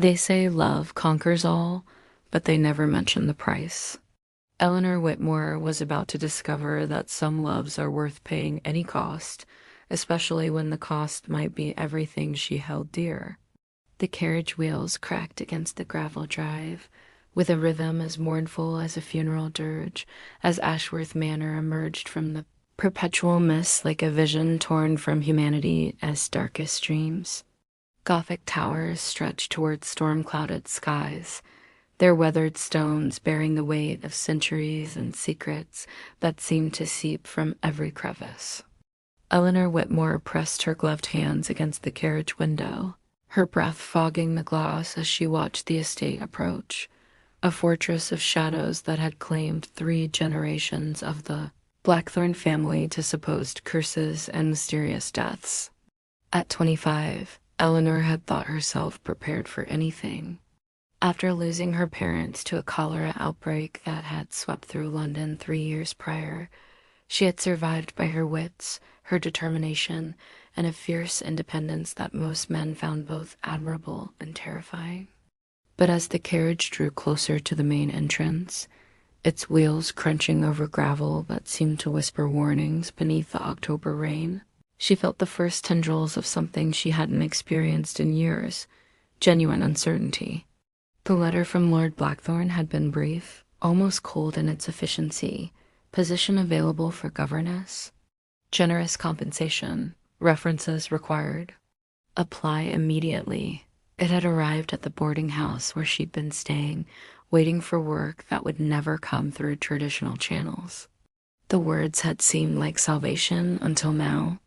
They say love conquers all, but they never mention the price. Eleanor Whitmore was about to discover that some loves are worth paying any cost, especially when the cost might be everything she held dear. The carriage wheels cracked against the gravel drive, with a rhythm as mournful as a funeral dirge, as Ashworth Manor emerged from the perpetual mist like a vision torn from humanity as darkest dreams. Gothic towers stretched toward storm-clouded skies, their weathered stones bearing the weight of centuries and secrets that seemed to seep from every crevice. Eleanor Whitmore pressed her gloved hands against the carriage window, her breath fogging the glass as she watched the estate approach, a fortress of shadows that had claimed 3 generations of the Blackthorn family to supposed curses and mysterious deaths. At 25, Eleanor had thought herself prepared for anything. After losing her parents to a cholera outbreak that had swept through London 3 years prior, she had survived by her wits, her determination, and a fierce independence that most men found both admirable and terrifying. But as the carriage drew closer to the main entrance, its wheels crunching over gravel that seemed to whisper warnings beneath the October rain, she felt the first tendrils of something she hadn't experienced in years, genuine uncertainty. The letter from Lord Blackthorn had been brief, almost cold in its efficiency. Position available for governess. Generous compensation. References required. Apply immediately. It had arrived at the boarding house where she'd been staying, waiting for work that would never come through traditional channels. The words had seemed like salvation until now.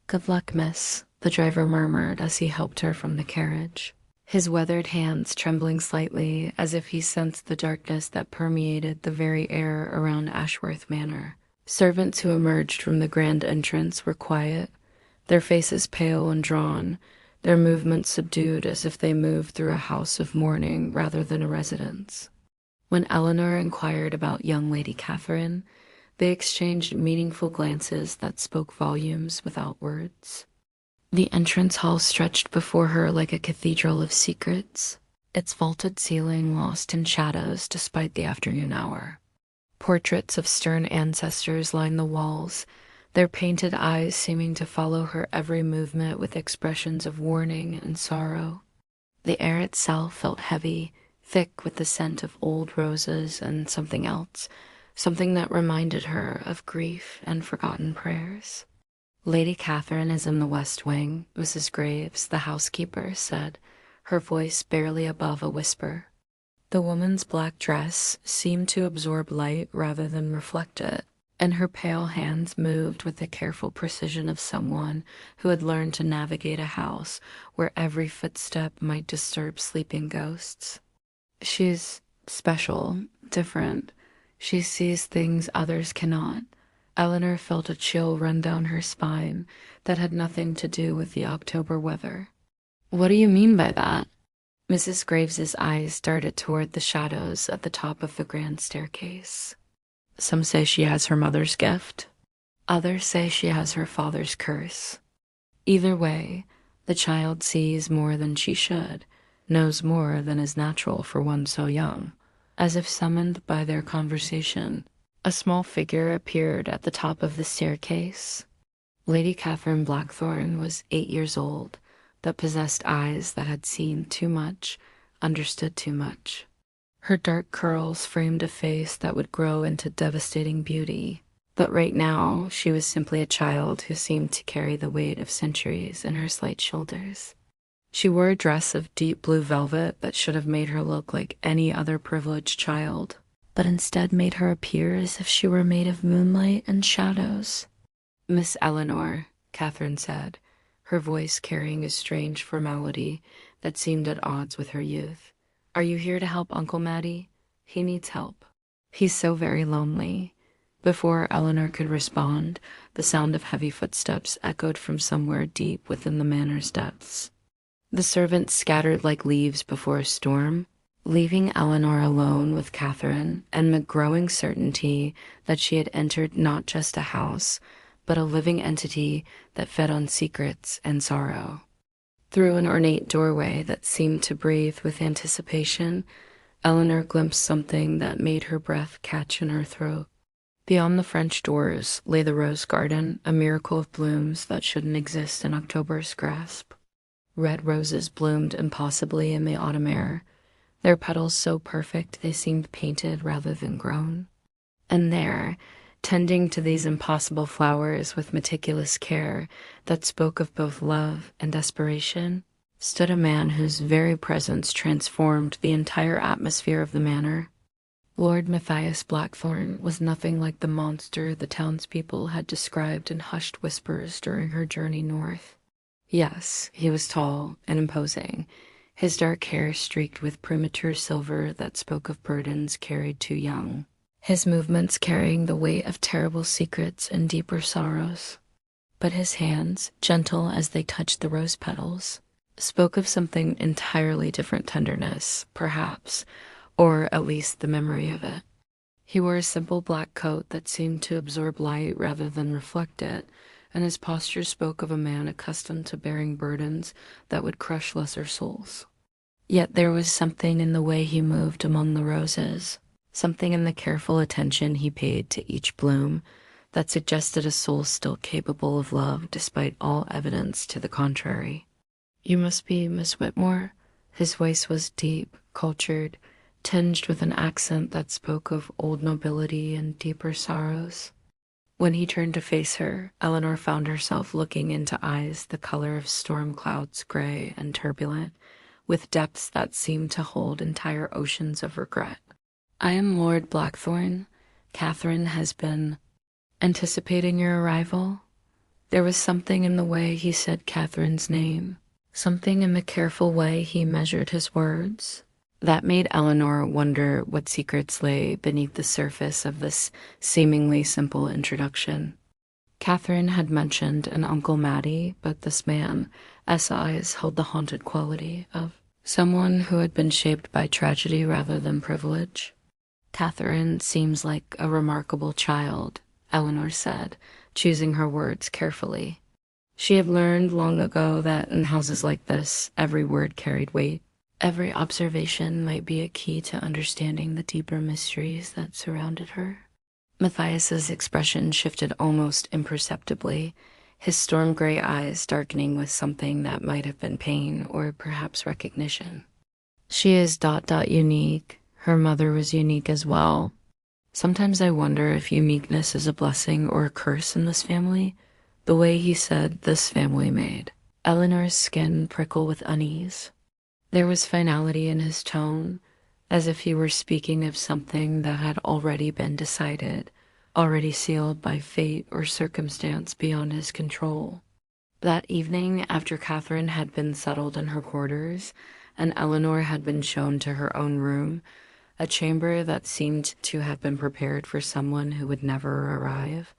"Good luck, miss," the driver murmured as he helped her from the carriage, his weathered hands trembling slightly as if he sensed the darkness that permeated the very air around Ashworth Manor. Servants who emerged from the grand entrance were quiet, their faces pale and drawn, their movements subdued as if they moved through a house of mourning rather than a residence. When Eleanor inquired about young Lady Catherine, they exchanged meaningful glances that spoke volumes without words. The entrance hall stretched before her like a cathedral of secrets, its vaulted ceiling lost in shadows despite the afternoon hour. Portraits of stern ancestors lined the walls, their painted eyes seeming to follow her every movement with expressions of warning and sorrow. The air itself felt heavy, thick with the scent of old roses and something else, something that reminded her of grief and forgotten prayers. "Lady Catherine is in the West Wing," Mrs. Graves, the housekeeper, said, her voice barely above a whisper. The woman's black dress seemed to absorb light rather than reflect it, and her pale hands moved with the careful precision of someone who had learned to navigate a house where every footstep might disturb sleeping ghosts. "She's special, different. She sees things others cannot." Eleanor felt a chill run down her spine that had nothing to do with the October weather. "What do you mean by that?" Mrs. Graves's eyes darted toward the shadows at the top of the grand staircase. "Some say she has her mother's gift. Others say she has her father's curse. Either way, the child sees more than she should, knows more than is natural for one so young." As if summoned by their conversation, a small figure appeared at the top of the staircase. Lady Catherine Blackthorn was 8 years old, but possessed eyes that had seen too much, understood too much. Her dark curls framed a face that would grow into devastating beauty, but right now she was simply a child who seemed to carry the weight of centuries in her slight shoulders. She wore a dress of deep blue velvet that should have made her look like any other privileged child, but instead made her appear as if she were made of moonlight and shadows. "Miss Eleanor," Catherine said, her voice carrying a strange formality that seemed at odds with her youth. "Are you here to help Uncle Matty? He needs help. He's so very lonely." Before Eleanor could respond, the sound of heavy footsteps echoed from somewhere deep within the manor's depths. The servants scattered like leaves before a storm, leaving Eleanor alone with Catherine and the growing certainty that she had entered not just a house, but a living entity that fed on secrets and sorrow. Through an ornate doorway that seemed to breathe with anticipation, Eleanor glimpsed something that made her breath catch in her throat. Beyond the French doors lay the rose garden, a miracle of blooms that shouldn't exist in October's grasp. Red roses bloomed impossibly in the autumn air, their petals so perfect they seemed painted rather than grown. And there, tending to these impossible flowers with meticulous care that spoke of both love and desperation, stood a man whose very presence transformed the entire atmosphere of the manor. Lord Matthias Blackthorne was nothing like the monster the townspeople had described in hushed whispers during her journey north. Yes, he was tall and imposing, his dark hair streaked with premature silver that spoke of burdens carried too young, his movements carrying the weight of terrible secrets and deeper sorrows. But his hands, gentle as they touched the rose petals, spoke of something entirely different: tenderness, perhaps, or at least the memory of it. He wore a simple black coat that seemed to absorb light rather than reflect it, and his posture spoke of a man accustomed to bearing burdens that would crush lesser souls. Yet there was something in the way he moved among the roses, something in the careful attention he paid to each bloom, that suggested a soul still capable of love despite all evidence to the contrary. "You must be Miss Whitmore?" His voice was deep, cultured, tinged with an accent that spoke of old nobility and deeper sorrows. When he turned to face her, Eleanor found herself looking into eyes the color of storm clouds, gray and turbulent, with depths that seemed to hold entire oceans of regret. "I am Lord Blackthorne. Catherine has been anticipating your arrival." There was something in the way he said Catherine's name, something in the careful way he measured his words, that made Eleanor wonder what secrets lay beneath the surface of this seemingly simple introduction. Catherine had mentioned an Uncle Matty, but this man, eyes held the haunted quality of someone who had been shaped by tragedy rather than privilege. "Catherine seems like a remarkable child," Eleanor said, choosing her words carefully. She had learned long ago that in houses like this, every word carried weight. Every observation might be a key to understanding the deeper mysteries that surrounded her. Matthias's expression shifted almost imperceptibly, his storm-gray eyes darkening with something that might have been pain or perhaps recognition. "She is unique. Her mother was unique as well. Sometimes I wonder if uniqueness is a blessing or a curse in this family, the way he said this family made." Eleanor's skin prickled with unease. There was finality in his tone, as if he were speaking of something that had already been decided, already sealed by fate or circumstance beyond his control. That evening, after Catherine had been settled in her quarters, and Eleanor had been shown to her own room, a chamber that seemed to have been prepared for someone who would never arrive,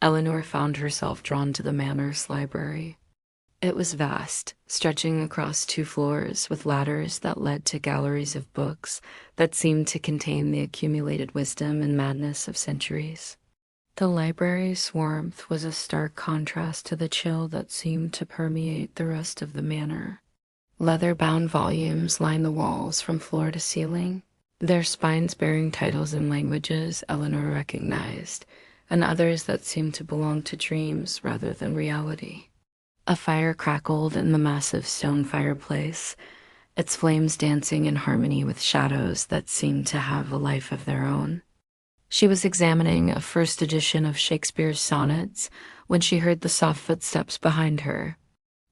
Eleanor found herself drawn to the manor's library. It was vast, stretching across 2 floors with ladders that led to galleries of books that seemed to contain the accumulated wisdom and madness of centuries. The library's warmth was a stark contrast to the chill that seemed to permeate the rest of the manor. Leather-bound volumes lined the walls from floor to ceiling, their spines bearing titles in languages Eleanor recognized, and others that seemed to belong to dreams rather than reality. A fire crackled in the massive stone fireplace, its flames dancing in harmony with shadows that seemed to have a life of their own. She was examining a first edition of Shakespeare's sonnets when she heard the soft footsteps behind her.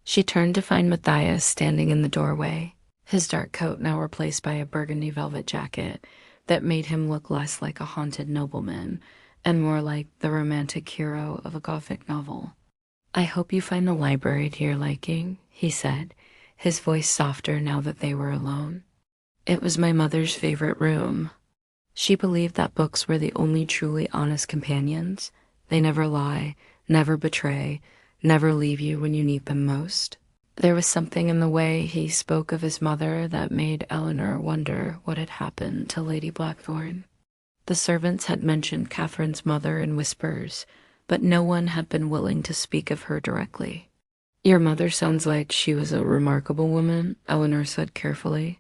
She turned to find Matthias standing in the doorway, his dark coat now replaced by a burgundy velvet jacket that made him look less like a haunted nobleman and more like the romantic hero of a Gothic novel. "I hope you find the library to your liking," he said, his voice softer now that they were alone. "It was my mother's favorite room. She believed that books were the only truly honest companions. They never lie, never betray, never leave you when you need them most." There was something in the way he spoke of his mother that made Eleanor wonder what had happened to Lady Blackthorne. The servants had mentioned Catherine's mother in whispers, but no one had been willing to speak of her directly. Your mother sounds like she was a remarkable woman, Eleanor said carefully.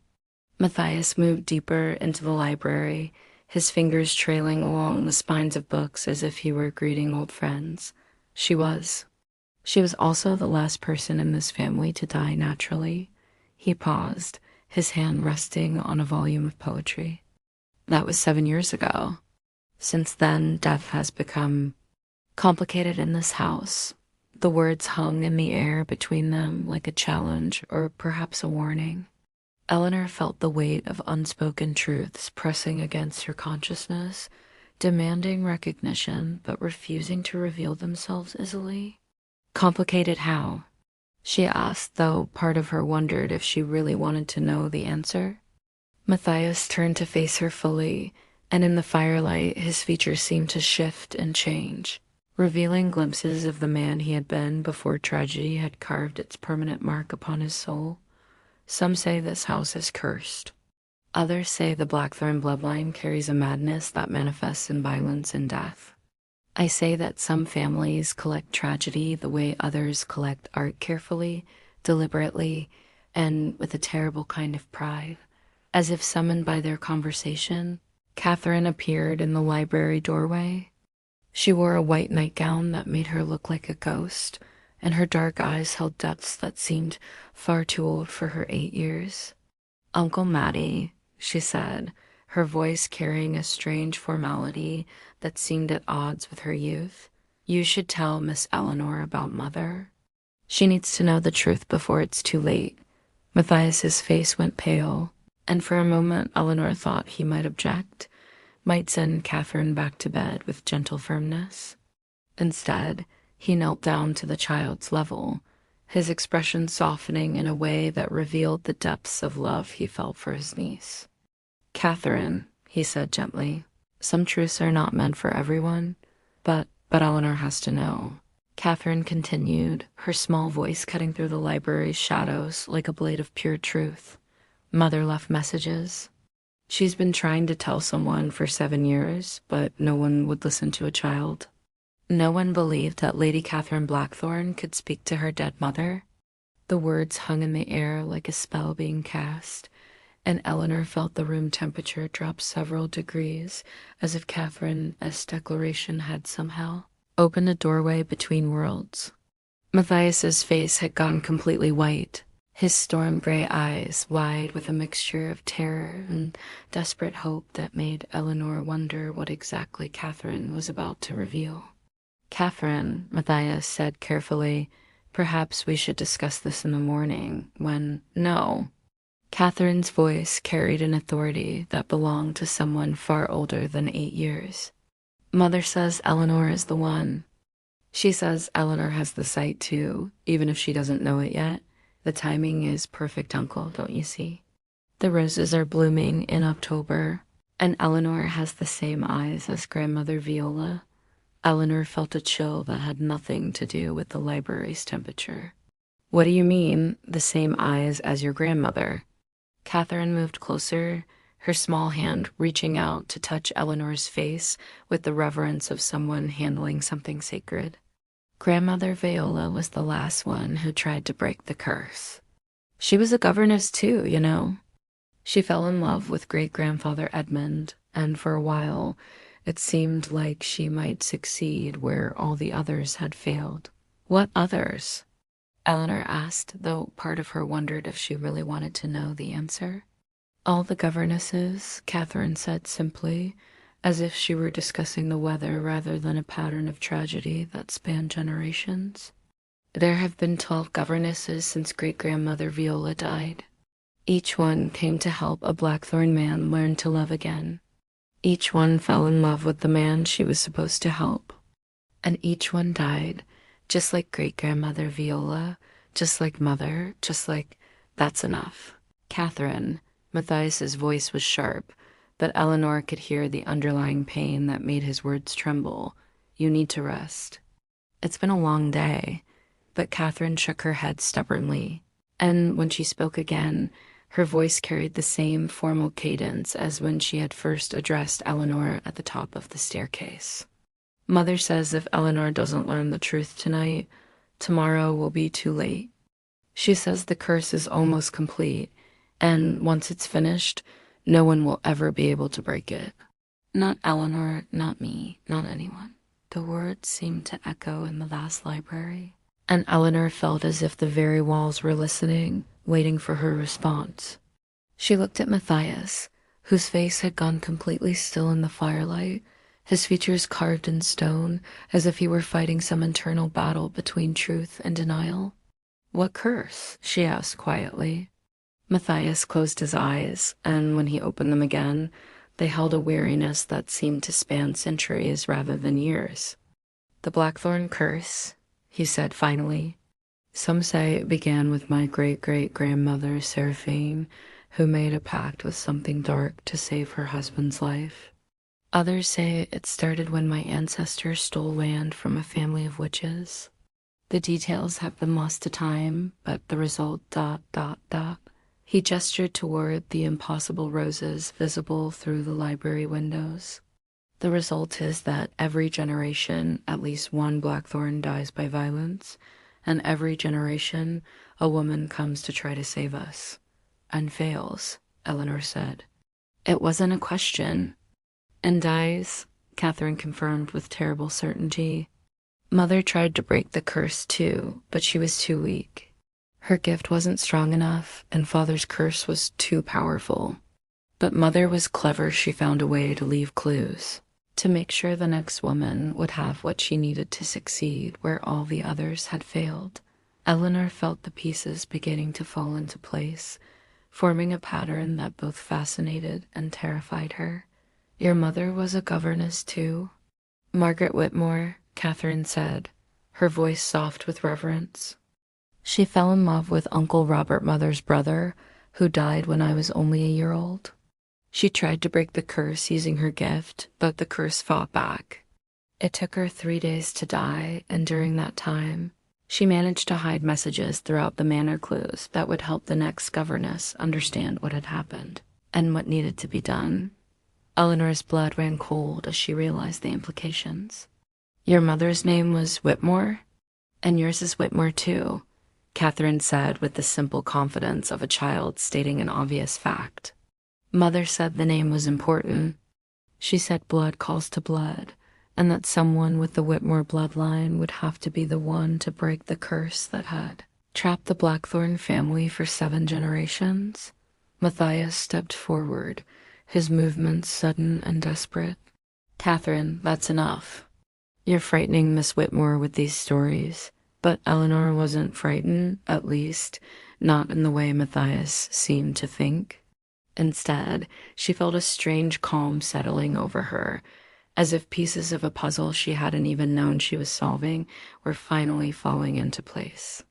Matthias moved deeper into the library, his fingers trailing along the spines of books as if he were greeting old friends. She was. She was also the last person in this family to die naturally. He paused, his hand resting on a volume of poetry. That was 7 years ago. Since then, death has become complicated in this house. The words hung in the air between them like a challenge or perhaps a warning. Eleanor felt the weight of unspoken truths pressing against her consciousness, demanding recognition but refusing to reveal themselves easily. Complicated how? She asked, though part of her wondered if she really wanted to know the answer. Matthias turned to face her fully, and in the firelight his features seemed to shift and change, revealing glimpses of the man he had been before tragedy had carved its permanent mark upon his soul. Some say this house is cursed. Others say the Blackthorn bloodline carries a madness that manifests in violence and death. I say that some families collect tragedy the way others collect art carefully, deliberately, and with a terrible kind of pride. As if summoned by their conversation, Catherine appeared in the library doorway. She wore a white nightgown that made her look like a ghost, and her dark eyes held depths that seemed far too old for her 8 years. "Uncle Matty," she said, her voice carrying a strange formality that seemed at odds with her youth. "You should tell Miss Eleanor about Mother. She needs to know the truth before it's too late." Matthias's face went pale, and for a moment Eleanor thought he might object, might send Catherine back to bed with gentle firmness. Instead, he knelt down to the child's level, his expression softening in a way that revealed the depths of love he felt for his niece. "Catherine," he said gently, "some truths are not meant for everyone, but Eleanor has to know." Catherine continued, her small voice cutting through the library's shadows like a blade of pure truth. "Mother left messages. She's been trying to tell someone for 7 years, but no one would listen to a child. No one believed that Lady Catherine Blackthorn could speak to her dead mother." The words hung in the air like a spell being cast, and Eleanor felt the room temperature drop several degrees, as if Catherine's declaration had somehow opened a doorway between worlds. Matthias's face had gone completely white, his storm-gray eyes wide with a mixture of terror and desperate hope that made Eleanor wonder what exactly Catherine was about to reveal. "Catherine," Matthias said carefully, "perhaps we should discuss this in the morning, when—" "No." Catherine's voice carried an authority that belonged to someone far older than 8 years. "Mother says Eleanor is the one. She says Eleanor has the sight too, even if she doesn't know it yet. The timing is perfect, Uncle, don't you see? The roses are blooming in October, and Eleanor has the same eyes as Grandmother Viola." Eleanor felt a chill that had nothing to do with the library's temperature. "What do you mean, the same eyes as your grandmother?" Catherine moved closer, her small hand reaching out to touch Eleanor's face with the reverence of someone handling something sacred. "Grandmother Viola was the last one who tried to break the curse. She was a governess too, you know. She fell in love with great-grandfather Edmund, and for a while it seemed like she might succeed where all the others had failed." "What others?" Eleanor asked, though part of her wondered if she really wanted to know the answer. "All the governesses," Catherine said simply, as if she were discussing the weather rather than a pattern of tragedy that spanned generations. "There have been 12 governesses since great-grandmother Viola died. Each one came to help a Blackthorn man learn to love again. Each one fell in love with the man she was supposed to help. And each one died, just like great-grandmother Viola, just like Mother, just like—" "That's enough." "Catherine," Matthias's voice was sharp, but Eleanor could hear the underlying pain that made his words tremble. "You need to rest." "It's been a long day." But Catherine shook her head stubbornly, and when she spoke again, her voice carried the same formal cadence as when she had first addressed Eleanor at the top of the staircase. "Mother says if Eleanor doesn't learn the truth tonight, Tomorrow will be too late. She says the curse is almost complete, and once it's finished, no one will ever be able to break it. Not Eleanor, not me, not anyone. The words seemed to echo in the vast library, and Eleanor felt as if the very walls were listening, waiting for her response. She looked at Matthias, whose face had gone completely still in the firelight, his features carved in stone, as if he were fighting some internal battle between truth and denial. "What curse?" she asked quietly. Matthias closed his eyes, and when he opened them again, they held a weariness that seemed to span centuries rather than years. "The Blackthorn curse," he said finally. "Some say it began with my great-great-grandmother, Seraphine, who made a pact with something dark to save her husband's life. Others say it started when my ancestors stole land from a family of witches. The details have been lost to time, but the result ... He gestured toward the impossible roses visible through the library windows. "The result is that every generation at least one Blackthorn dies by violence, and every generation a woman comes to try to save us. And fails," Eleanor said. "It wasn't a question." "And dies," Catherine confirmed with terrible certainty. "Mother tried to break the curse too, but she was too weak. Her gift wasn't strong enough, and Father's curse was too powerful. But Mother was clever. She found a way to leave clues, to make sure the next woman would have what she needed to succeed where all the others had failed." Eleanor felt the pieces beginning to fall into place, forming a pattern that both fascinated and terrified her. "Your mother was a governess too?" "Margaret Whitmore," Catherine said, her voice soft with reverence. "She fell in love with Uncle Robert Mother's brother, who died when I was only a year old. She tried to break the curse using her gift, but the curse fought back. It took her 3 days to die, and during that time, she managed to hide messages throughout the manor clues that would help the next governess understand what had happened and what needed to be done." Eleanor's blood ran cold as she realized the implications. "Your mother's name was Whitmore? And yours is Whitmore too," Catherine said with the simple confidence of a child stating an obvious fact. "Mother said the name was important. She said blood calls to blood, and that someone with the Whitmore bloodline would have to be the one to break the curse that had trapped the Blackthorn family for 7 generations. Matthias stepped forward, his movements sudden and desperate. "Catherine, that's enough. You're frightening Miss Whitmore with these stories." But Eleanor wasn't frightened, at least, not in the way Matthias seemed to think. Instead, she felt a strange calm settling over her, as if pieces of a puzzle she hadn't even known she was solving were finally falling into place.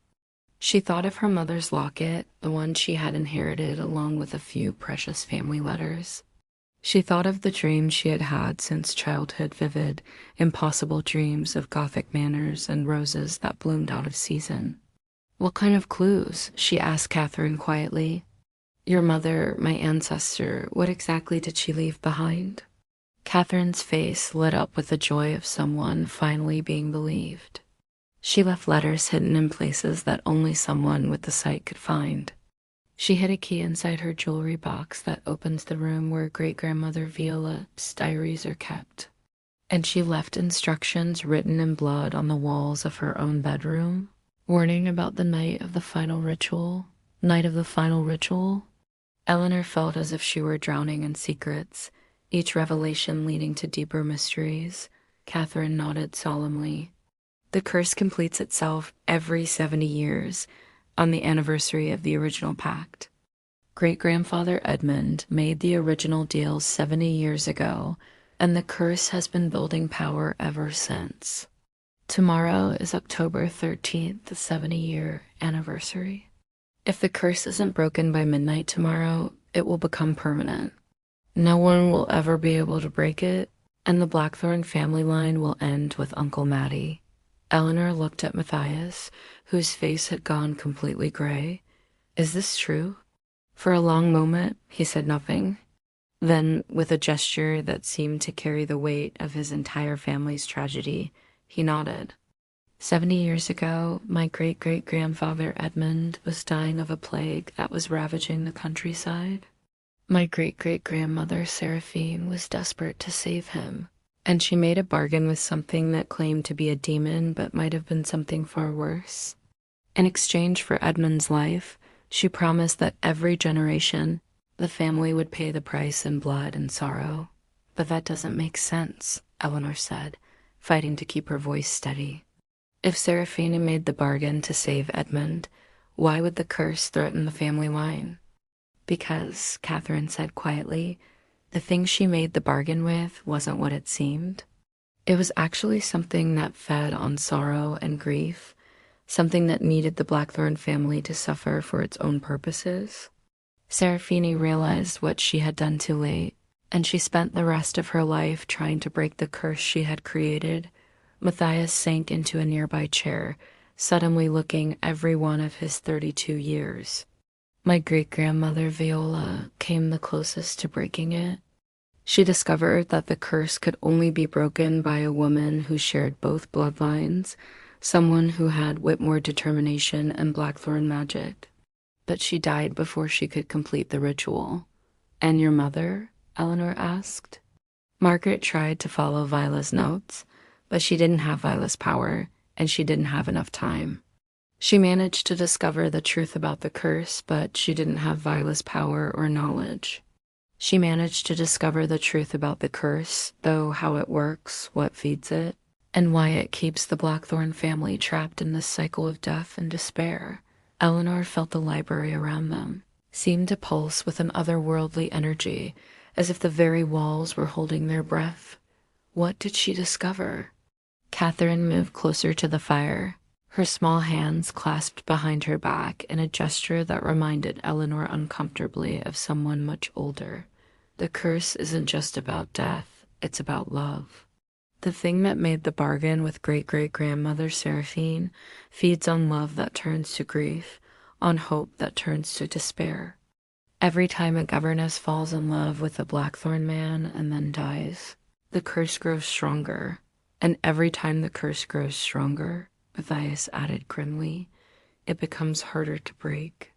She thought of her mother's locket, the one she had inherited along with a few precious family letters. She thought of the dreams she had had since childhood, vivid, impossible dreams of Gothic manors and roses that bloomed out of season. "What kind of clues?" she asked Catherine quietly. "Your mother, my ancestor, what exactly did she leave behind?" Catherine's face lit up with the joy of someone finally being believed. "She left letters hidden in places that only someone with the sight could find. She hid a key inside her jewelry box that opens the room where great-grandmother Violet's diaries are kept. And she left instructions written in blood on the walls of her own bedroom, warning about the night of the final ritual. Night of the final ritual? Eleanor felt as if she were drowning in secrets, each revelation leading to deeper mysteries. Catherine nodded solemnly. "The curse completes itself every 70 years, on the anniversary of the original pact. Great-grandfather Edmund made the original deal 70 years ago, and the curse has been building power ever since. Tomorrow is October 13th, the 70-year anniversary. If the curse isn't broken by midnight tomorrow, it will become permanent. No one will ever be able to break it, and the Blackthorn family line will end with Uncle Matty." Eleanor looked at Matthias, whose face had gone completely gray. "Is this true?" For a long moment, he said nothing. Then, with a gesture that seemed to carry the weight of his entire family's tragedy, he nodded. 70 years ago, my great-great-grandfather Edmund was dying of a plague that was ravaging the countryside. My great-great-grandmother Seraphine was desperate to save him, and she made a bargain with something that claimed to be a demon but might have been something far worse. In exchange for Edmund's life, she promised that every generation, the family would pay the price in blood and sorrow. But that doesn't make sense, Eleanor said, fighting to keep her voice steady. If Seraphina made the bargain to save Edmund, why would the curse threaten the family line? Because, Catherine said quietly, the thing she made the bargain with wasn't what it seemed. It was actually something that fed on sorrow and grief, something that needed the Blackthorn family to suffer for its own purposes. Seraphine realized what she had done too late, and she spent the rest of her life trying to break the curse she had created. Matthias sank into a nearby chair, suddenly looking every one of his 32 years. My great-grandmother Viola came the closest to breaking it. She discovered that the curse could only be broken by a woman who shared both bloodlines, someone who had Whitmore determination and Blackthorn magic. But she died before she could complete the ritual. And your mother? Eleanor asked. Margaret tried to follow Viola's notes, but she didn't have Viola's power, and she didn't have enough time. She managed to discover the truth about the curse, but she didn't have Viola's power or knowledge. She managed to discover the truth about the curse, though how it works, what feeds it, and why it keeps the Blackthorn family trapped in this cycle of death and despair. Eleanor felt the library around them, seemed to pulse with an otherworldly energy, as if the very walls were holding their breath. What did she discover? Catherine moved closer to the fire, her small hands clasped behind her back in a gesture that reminded Eleanor uncomfortably of someone much older. The curse isn't just about death, it's about love. The thing that made the bargain with great-great-grandmother Seraphine feeds on love that turns to grief, on hope that turns to despair. Every time a governess falls in love with a Blackthorn man and then dies, the curse grows stronger. And every time the curse grows stronger, Matthias added grimly, it becomes harder to break.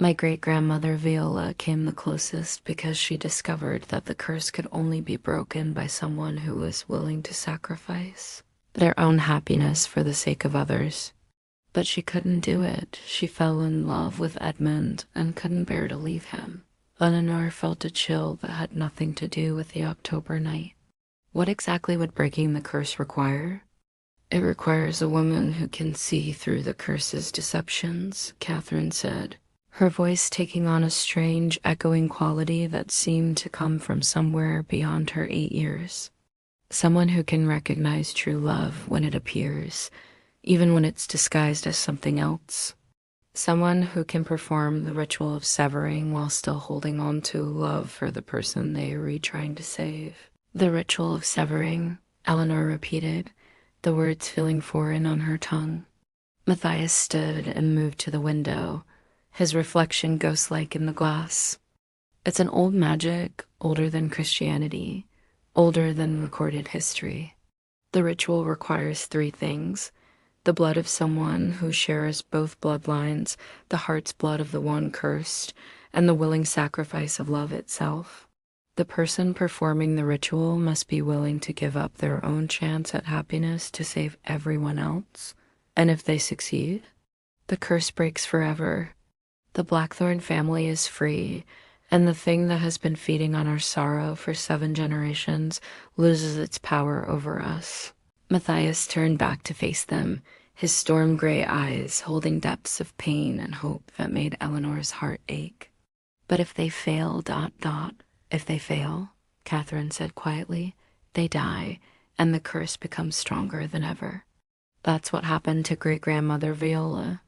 My great-grandmother Viola came the closest because she discovered that the curse could only be broken by someone who was willing to sacrifice their own happiness for the sake of others. But she couldn't do it. She fell in love with Edmund and couldn't bear to leave him. Eleanor felt a chill that had nothing to do with the October night. What exactly would breaking the curse require? It requires a woman who can see through the curse's deceptions, Catherine said, her voice taking on a strange, echoing quality that seemed to come from somewhere beyond her 8 years. Someone who can recognize true love when it appears, even when it's disguised as something else. Someone who can perform the ritual of severing while still holding on to love for the person they are trying to save. The ritual of severing, Eleanor repeated, the words feeling foreign on her tongue. Matthias stood and moved to the window, his reflection ghost-like in the glass. It's an old magic, older than Christianity, older than recorded history. The ritual requires 3 things: the blood of someone who shares both bloodlines, the heart's blood of the one cursed, and the willing sacrifice of love itself. The person performing the ritual must be willing to give up their own chance at happiness to save everyone else. And if they succeed, the curse breaks forever. The Blackthorn family is free, and the thing that has been feeding on our sorrow for 7 generations loses its power over us. Matthias turned back to face them, his storm-gray eyes holding depths of pain and hope that made Eleanor's heart ache. But if they fail, if they fail, Catherine said quietly, they die, and the curse becomes stronger than ever. That's what happened to great-grandmother Viola.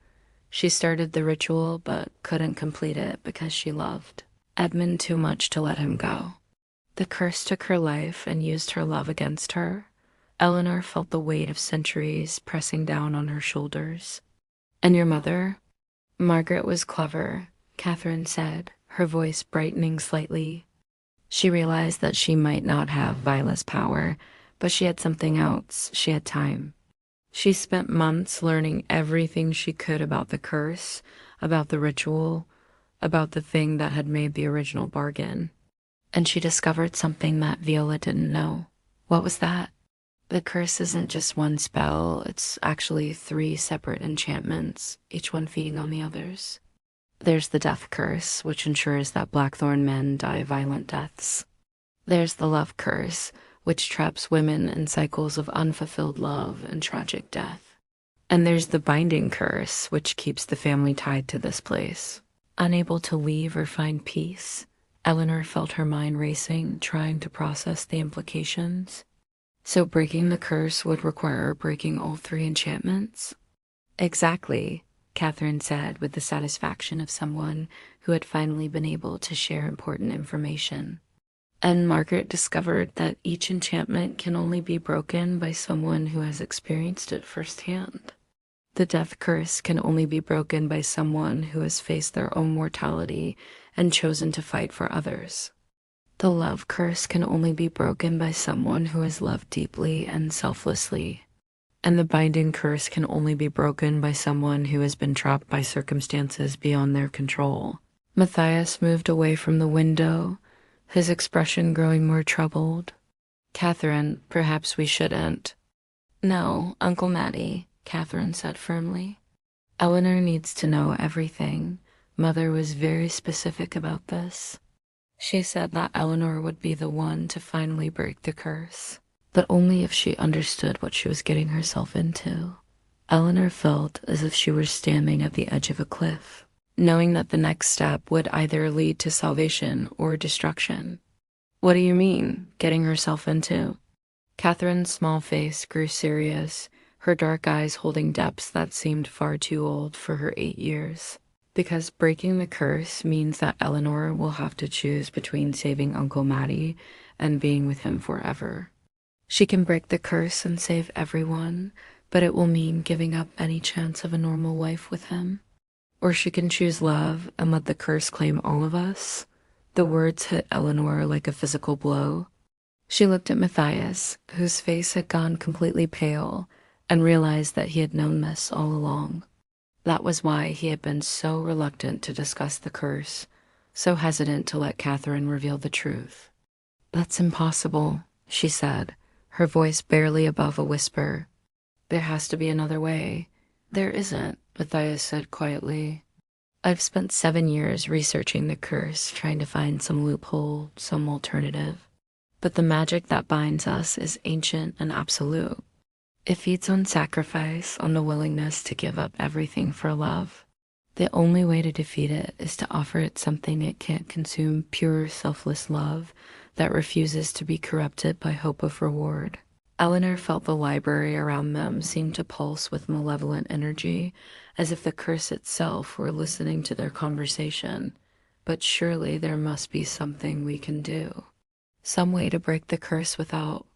She started the ritual, but couldn't complete it because she loved Edmund too much to let him go. The curse took her life and used her love against her. Eleanor felt the weight of centuries pressing down on her shoulders. And your mother? Margaret was clever, Catherine said, her voice brightening slightly. She realized that she might not have Viola's power, but she had something else. She had time. She spent months learning everything she could about the curse, about the ritual, about the thing that had made the original bargain. And she discovered something that Viola didn't know. What was that? The curse isn't just one spell, it's actually 3 separate enchantments, each one feeding on the others. There's the death curse, which ensures that Blackthorn men die violent deaths. There's the love curse, which traps women in cycles of unfulfilled love and tragic death. And there's the binding curse, which keeps the family tied to this place. Unable to leave or find peace, Eleanor felt her mind racing, trying to process the implications. So breaking the curse would require breaking all 3 enchantments? Exactly, Catherine said with the satisfaction of someone who had finally been able to share important information. And Margaret discovered that each enchantment can only be broken by someone who has experienced it firsthand. The death curse can only be broken by someone who has faced their own mortality and chosen to fight for others. The love curse can only be broken by someone who has loved deeply and selflessly. And the binding curse can only be broken by someone who has been trapped by circumstances beyond their control. Matthias moved away from the window, his expression growing more troubled. Catherine, perhaps we shouldn't. No, Uncle Matty, Catherine said firmly. Eleanor needs to know everything. Mother was very specific about this. She said that Eleanor would be the one to finally break the curse, but only if she understood what she was getting herself into. Eleanor felt as if she were standing at the edge of a cliff, knowing that the next step would either lead to salvation or destruction. What do you mean, getting herself into? Catherine's small face grew serious, her dark eyes holding depths that seemed far too old for her 8 years. Because breaking the curse means that Eleanor will have to choose between saving Uncle Matty and being with him forever. She can break the curse and save everyone, but it will mean giving up any chance of a normal life with him. Or she can choose love and let the curse claim all of us. The words hit Eleanor like a physical blow. She looked at Matthias, whose face had gone completely pale, and realized that he had known this all along. That was why he had been so reluctant to discuss the curse, so hesitant to let Catherine reveal the truth. That's impossible, she said, her voice barely above a whisper. There has to be another way. There isn't, Matthias said quietly. I've spent 7 years researching the curse, trying to find some loophole, some alternative. But the magic that binds us is ancient and absolute. It feeds on sacrifice, on the willingness to give up everything for love. The only way to defeat it is to offer it something it can't consume, pure, selfless love that refuses to be corrupted by hope of reward. Eleanor felt the library around them seem to pulse with malevolent energy, as if the curse itself were listening to their conversation. But surely there must be something we can do. Some way to break the curse without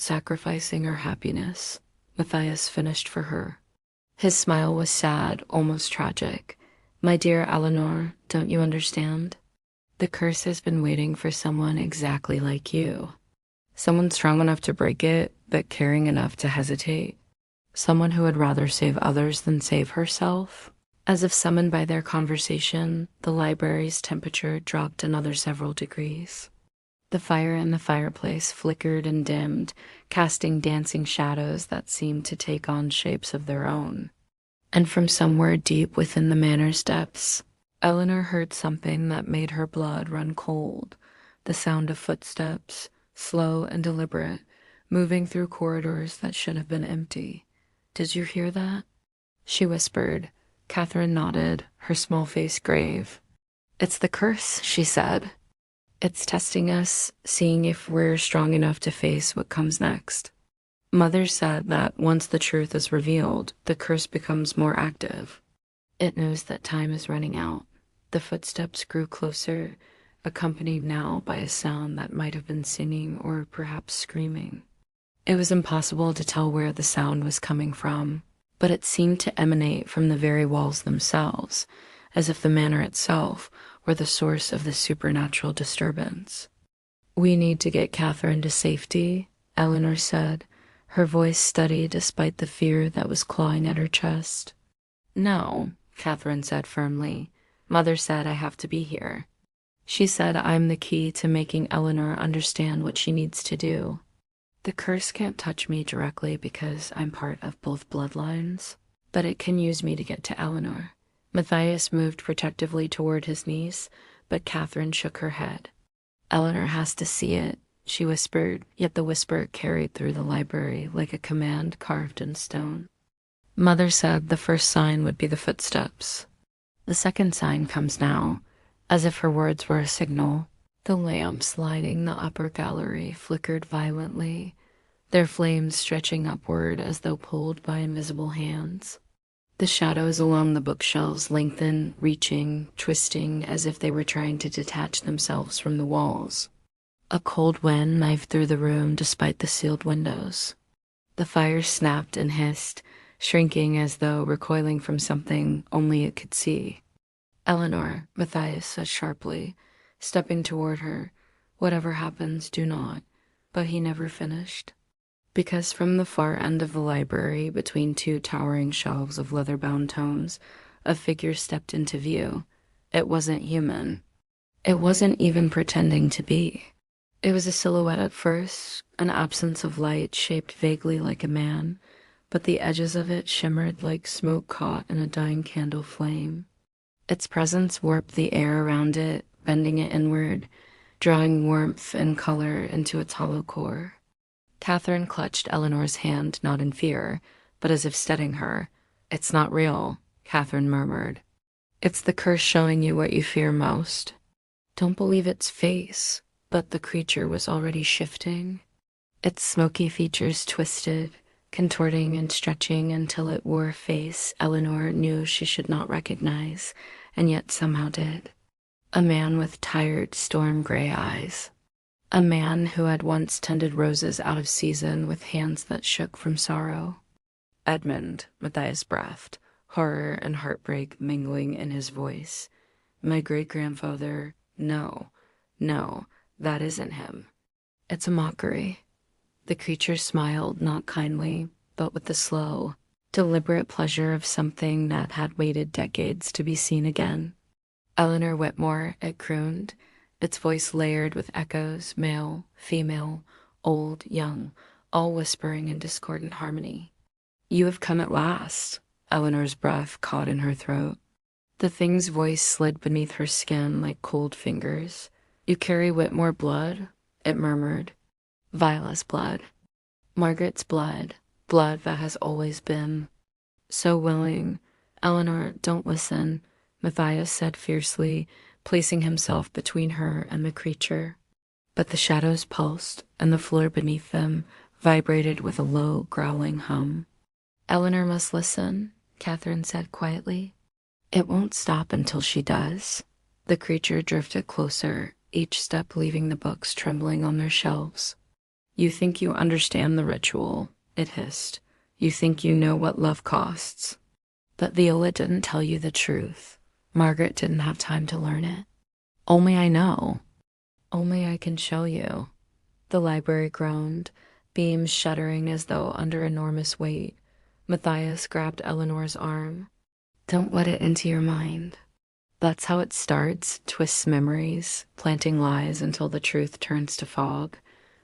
sacrificing our happiness, Matthias finished for her. His smile was sad, almost tragic. My dear Eleanor, don't you understand? The curse has been waiting for someone exactly like you. Someone strong enough to break it, but caring enough to hesitate. Someone who would rather save others than save herself. As if summoned by their conversation, the library's temperature dropped another several degrees. The fire in the fireplace flickered and dimmed, casting dancing shadows that seemed to take on shapes of their own. And from somewhere deep within the manor's depths, Eleanor heard something that made her blood run cold, the sound of footsteps, slow and deliberate, moving through corridors that should have been empty. Did you hear that? She whispered. Catherine nodded, her small face grave. It's the curse, she said. It's testing us, seeing if we're strong enough to face what comes next. Mother said that once the truth is revealed, the curse becomes more active. It knows that time is running out. The footsteps grew closer, accompanied now by a sound that might have been singing or perhaps screaming. It was impossible to tell where the sound was coming from, but it seemed to emanate from the very walls themselves, as if the manor itself were the source of the supernatural disturbance. We need to get Catherine to safety, Eleanor said, her voice steady despite the fear that was clawing at her chest. "No," Catherine said firmly. "Mother said I have to be here. She said I'm the key to making Eleanor understand what she needs to do. The curse can't touch me directly because I'm part of both bloodlines, but it can use me to get to Eleanor." Matthias moved protectively toward his niece, but Catherine shook her head. "Eleanor has to see it," she whispered, yet the whisper carried through the library like a command carved in stone. "Mother said the first sign would be the footsteps. The second sign comes now," as if her words were a signal. The lamps lighting the upper gallery flickered violently, their flames stretching upward as though pulled by invisible hands. The shadows along the bookshelves lengthened, reaching, twisting, as if they were trying to detach themselves from the walls. A cold wind knifed through the room despite the sealed windows. The fire snapped and hissed, shrinking as though recoiling from something only it could see. "Eleanor," Matthias said sharply, stepping toward her, "whatever happens, do not." But he never finished. Because from the far end of the library, between two towering shelves of leather-bound tomes, a figure stepped into view. It wasn't human. It wasn't even pretending to be. It was a silhouette at first, an absence of light shaped vaguely like a man, but the edges of it shimmered like smoke caught in a dying candle flame. Its presence warped the air around it, bending it inward, drawing warmth and color into its hollow core. Catherine clutched Eleanor's hand, not in fear, but as if steadying her. "It's not real," Catherine murmured. "It's the curse showing you what you fear most." "Don't believe its face," but the creature was already shifting. Its smoky features twisted, contorting and stretching until it wore a face Eleanor knew she should not recognize, and yet somehow did. A man with tired, storm-gray eyes. A man who had once tended roses out of season with hands that shook from sorrow. "Edmund," Matthias breathed, horror and heartbreak mingling in his voice. "My great-grandfather, no, that isn't him." "It's a mockery." The creature smiled, not kindly, but with the slow, deliberate pleasure of something that had waited decades to be seen again. "Eleanor Whitmore," it crooned, its voice layered with echoes, male, female, old, young, all whispering in discordant harmony. "You have come at last." Eleanor's breath caught in her throat. The thing's voice slid beneath her skin like cold fingers. "You carry Whitmore blood," it murmured. "Viola's blood. Margaret's blood. Blood that has always been." "So willing." "Eleanor, don't listen," Matthias said fiercely, placing himself between her and the creature. But the shadows pulsed, and the floor beneath them vibrated with a low, growling hum. "Eleanor must listen," Catherine said quietly. "It won't stop until she does." The creature drifted closer, each step leaving the books trembling on their shelves. "You think you understand the ritual," it hissed. "You think you know what love costs. But Viola didn't tell you the truth. Margaret didn't have time to learn it. Only I know. Only I can show you." The library groaned, beams shuddering as though under enormous weight. Matthias grabbed Eleanor's arm. "Don't let it into your mind. That's how it starts, twists memories, planting lies until the truth turns to fog."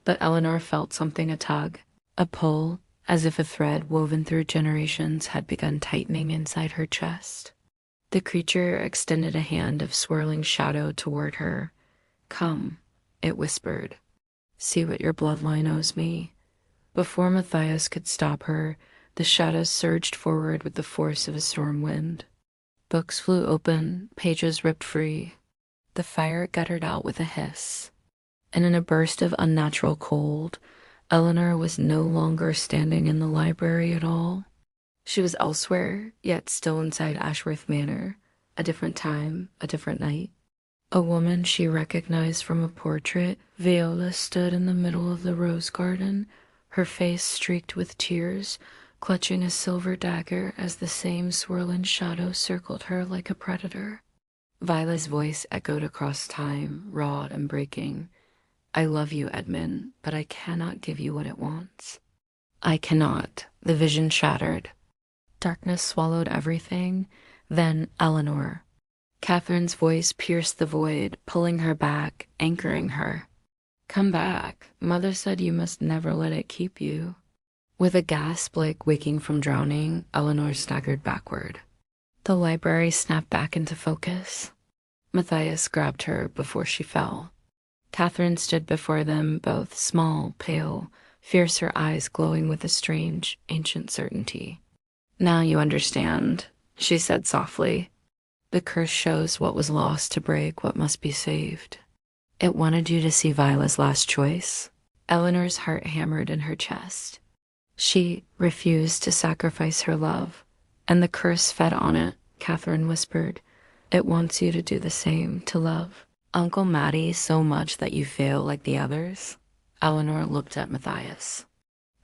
But Eleanor felt something a tug, a pull, as if a thread woven through generations had begun tightening inside her chest. The creature extended a hand of swirling shadow toward her. "Come," it whispered. "See what your bloodline owes me." Before Matthias could stop her, the shadows surged forward with the force of a storm wind. Books flew open, pages ripped free. The fire guttered out with a hiss. And in a burst of unnatural cold, Eleanor was no longer standing in the library at all. She was elsewhere, yet still inside Ashworth Manor. A different time, a different night. A woman she recognized from a portrait. Viola stood in the middle of the rose garden, her face streaked with tears, clutching a silver dagger as the same swirling shadow circled her like a predator. Viola's voice echoed across time, raw and breaking. "I love you, Edmund, but I cannot give you what it wants." I cannot. The vision shattered. Darkness swallowed everything. Then Eleanor. Catherine's voice pierced the void, pulling her back, anchoring her. Come back. Mother said you must never let it keep you. With a gasp like waking from drowning, Eleanor staggered backward. The library snapped back into focus. Matthias grabbed her before she fell. Catherine stood before them, both small, pale, fierce, her eyes glowing with a strange, ancient certainty. Now you understand, she said softly. The curse shows what was lost to break what must be saved. It wanted you to see Viola's last choice. Eleanor's heart hammered in her chest. She refused to sacrifice her love, and the curse fed on it, Catherine whispered. It wants you to do the same, to love Uncle Matty so much that you fail like the others. Eleanor looked at Matthias.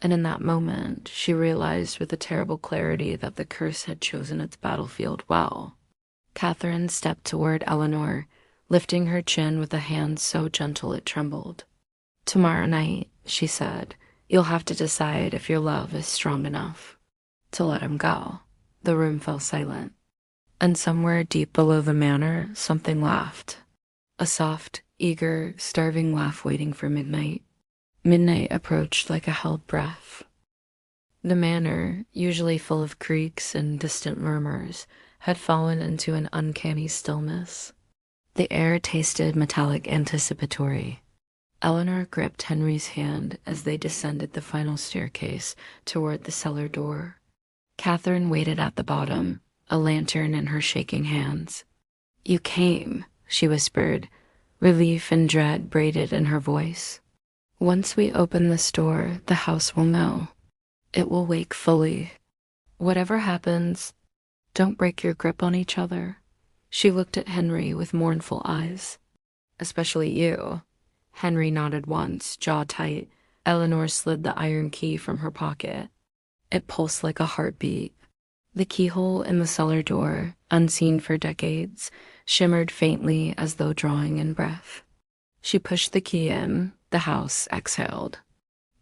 And in that moment, she realized with a terrible clarity that the curse had chosen its battlefield well. Catherine stepped toward Eleanor, lifting her chin with a hand so gentle it trembled. Tomorrow night, she said, you'll have to decide if your love is strong enough to let him go. The room fell silent. And somewhere deep below the manor, something laughed. A soft, eager, starving laugh waiting for midnight. Midnight approached like a held breath. The manor, usually full of creaks and distant murmurs, had fallen into an uncanny stillness. The air tasted metallic anticipatory. Eleanor gripped Henry's hand as they descended the final staircase toward the cellar door. Catherine waited at the bottom, a lantern in her shaking hands. You came, she whispered, relief and dread braided in her voice. Once we open this door, the house will know. It will wake fully. Whatever happens, don't break your grip on each other. She looked at Henry with mournful eyes. Especially you. Henry nodded once, jaw tight. Eleanor slid the iron key from her pocket. It pulsed like a heartbeat. The keyhole in the cellar door, unseen for decades, shimmered faintly as though drawing in breath. She pushed the key in. The house exhaled.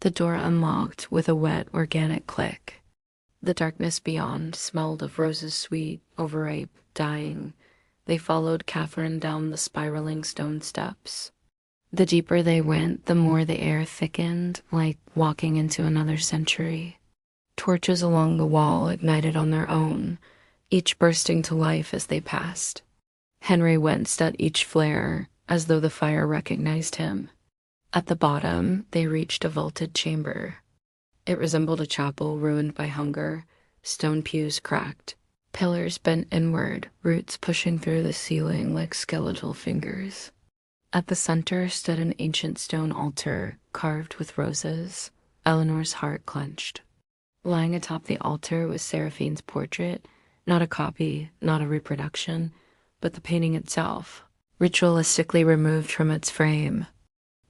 The door unlocked with a wet, organic click. The darkness beyond smelled of roses sweet, overripe, dying. They followed Catherine down the spiraling stone steps. The deeper they went, the more the air thickened, like walking into another century. Torches along the wall ignited on their own, each bursting to life as they passed. Henry winced at each flare, as though the fire recognized him. At the bottom, they reached a vaulted chamber. It resembled a chapel ruined by hunger, stone pews cracked, pillars bent inward, roots pushing through the ceiling like skeletal fingers. At the center stood an ancient stone altar, carved with roses. Eleanor's heart clenched. Lying atop the altar was Seraphine's portrait, not a copy, not a reproduction, but the painting itself, ritualistically removed from its frame.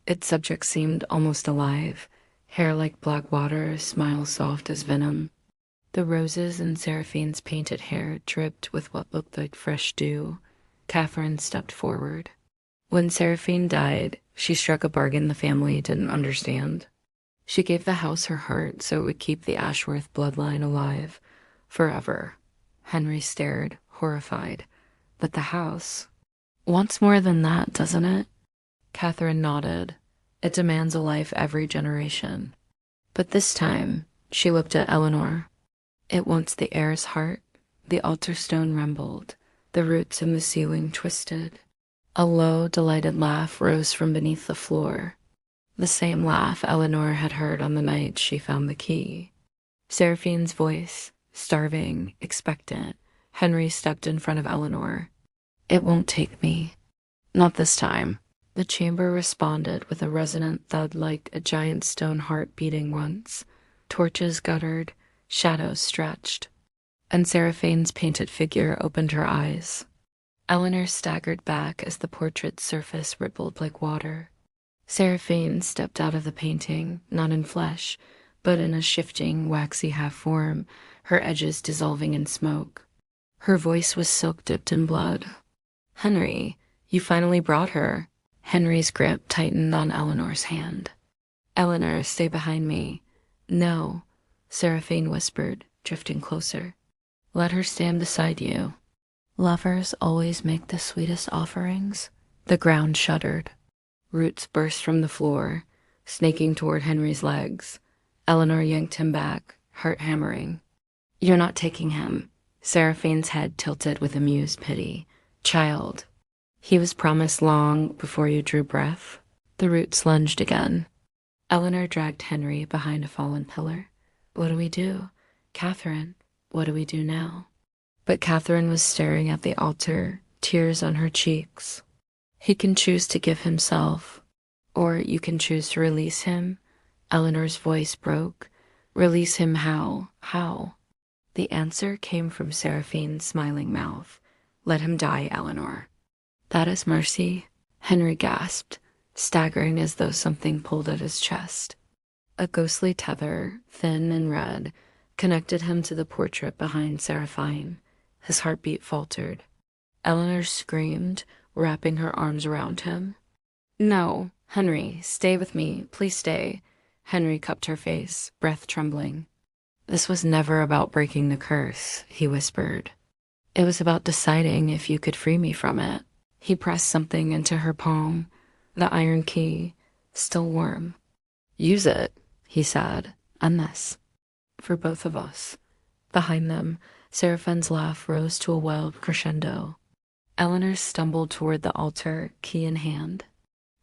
Its subject seemed almost alive, hair like black water, smile soft as venom. The roses in Seraphine's painted hair dripped with what looked like fresh dew. Catherine stepped forward. When Seraphine died, she struck a bargain the family didn't understand. She gave the house her heart so it would keep the Ashworth bloodline alive, forever. Henry stared, horrified. But the house wants more than that, doesn't it? Catherine nodded. It demands a life every generation. But this time, she looked at Eleanor. It wants the heir's heart. The altar stone rumbled. The roots in the ceiling twisted. A low, delighted laugh rose from beneath the floor. The same laugh Eleanor had heard on the night she found the key. Seraphine's voice, starving, expectant. Henry stepped in front of Eleanor. It won't take me. Not this time. The chamber responded with a resonant thud like a giant stone heart beating once. Torches guttered, shadows stretched, and Seraphine's painted figure opened her eyes. Eleanor staggered back as the portrait's surface rippled like water. Seraphine stepped out of the painting, not in flesh, but in a shifting, waxy half-form, her edges dissolving in smoke. Her voice was silk-dipped in blood. Henry, you finally brought her. Henry's grip tightened on Eleanor's hand. Eleanor, stay behind me. No, Seraphine whispered, drifting closer. Let her stand beside you. Lovers always make the sweetest offerings. The ground shuddered. Roots burst from the floor, snaking toward Henry's legs. Eleanor yanked him back, heart hammering. You're not taking him. Seraphine's head tilted with amused pity. Child. He was promised long before you drew breath. The roots lunged again. Eleanor dragged Henry behind a fallen pillar. What do we do? Catherine, what do we do now? But Catherine was staring at the altar, tears on her cheeks. He can choose to give himself, or you can choose to release him. Eleanor's voice broke. Release him how? How? The answer came from Seraphine's smiling mouth. Let him die, Eleanor. That is mercy, Henry gasped, staggering as though something pulled at his chest. A ghostly tether, thin and red, connected him to the portrait behind Seraphine. His heartbeat faltered. Eleanor screamed, wrapping her arms around him. No, Henry, stay with me. Please stay. Henry cupped her face, breath trembling. This was never about breaking the curse, he whispered. It was about deciding if you could free me from it. He pressed something into her palm, the iron key, still warm. Use it, he said, and this. For both of us. Behind them, Seraphine's laugh rose to a wild crescendo. Eleanor stumbled toward the altar, key in hand.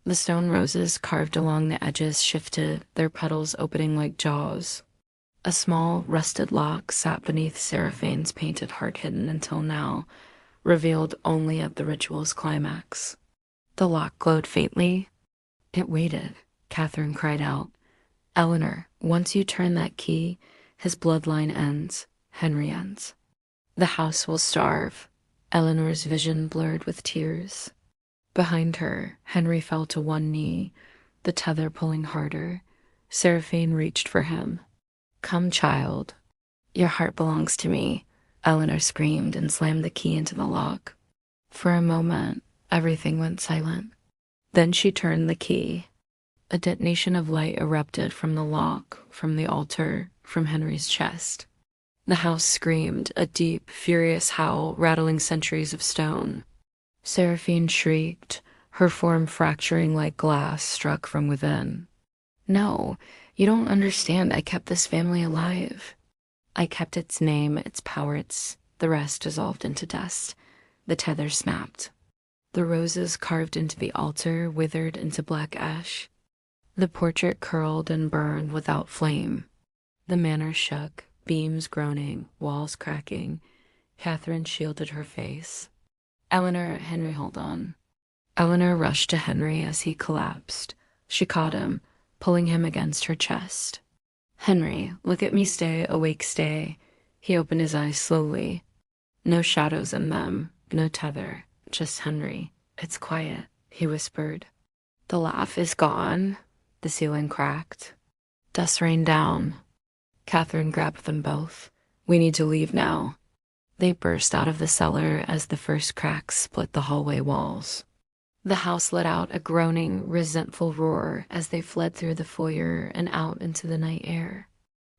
The stone roses carved along the edges shifted, their petals opening like jaws. A small, rusted lock sat beneath Seraphine's painted heart hidden until now, revealed only at the ritual's climax. The lock glowed faintly. It waited, Catherine cried out. Eleanor, once you turn that key, his bloodline ends, Henry ends. The house will starve. Eleanor's vision blurred with tears. Behind her, Henry fell to one knee, the tether pulling harder. Seraphine reached for him. Come, child. Your heart belongs to me, Eleanor screamed and slammed the key into the lock. For a moment, everything went silent. Then she turned the key. A detonation of light erupted from the lock, from the altar, from Henry's chest. The house screamed, a deep, furious howl rattling centuries of stone. Seraphine shrieked, her form fracturing like glass struck from within. No, you don't understand. I kept this family alive. I kept its name, its power, the rest dissolved into dust. The tether snapped. The roses carved into the altar withered into black ash. The portrait curled and burned without flame. The manor shook, beams groaning, walls cracking. Catherine shielded her face. Eleanor, Henry, hold on. Eleanor rushed to Henry as he collapsed. She caught him, pulling him against her chest. Henry, look at me, stay, awake, stay. He opened his eyes slowly. No shadows in them, no tether, just Henry. It's quiet, he whispered. The laugh is gone. The ceiling cracked. Dust rained down. Catherine grabbed them both. We need to leave now. They burst out of the cellar as the first cracks split the hallway walls. The house let out a groaning, resentful roar as they fled through the foyer and out into the night air.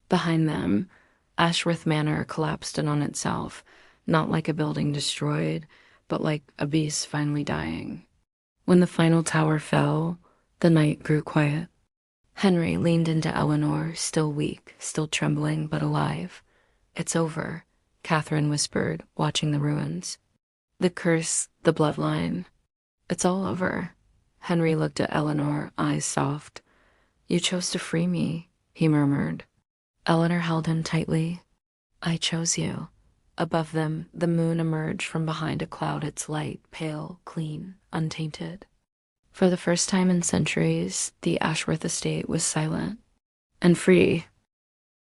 Behind them, Ashworth Manor collapsed in on itself, not like a building destroyed, but like a beast finally dying. When the final tower fell, the night grew quiet. Henry leaned into Eleanor, still weak, still trembling, but alive. It's over, Catherine whispered, watching the ruins. The curse, the bloodline. It's all over. Henry looked at Eleanor, eyes soft. You chose to free me, he murmured. Eleanor held him tightly. I chose you. Above them, the moon emerged from behind a cloud, its light, pale, clean, untainted. For the first time in centuries, the Ashworth estate was silent. And free,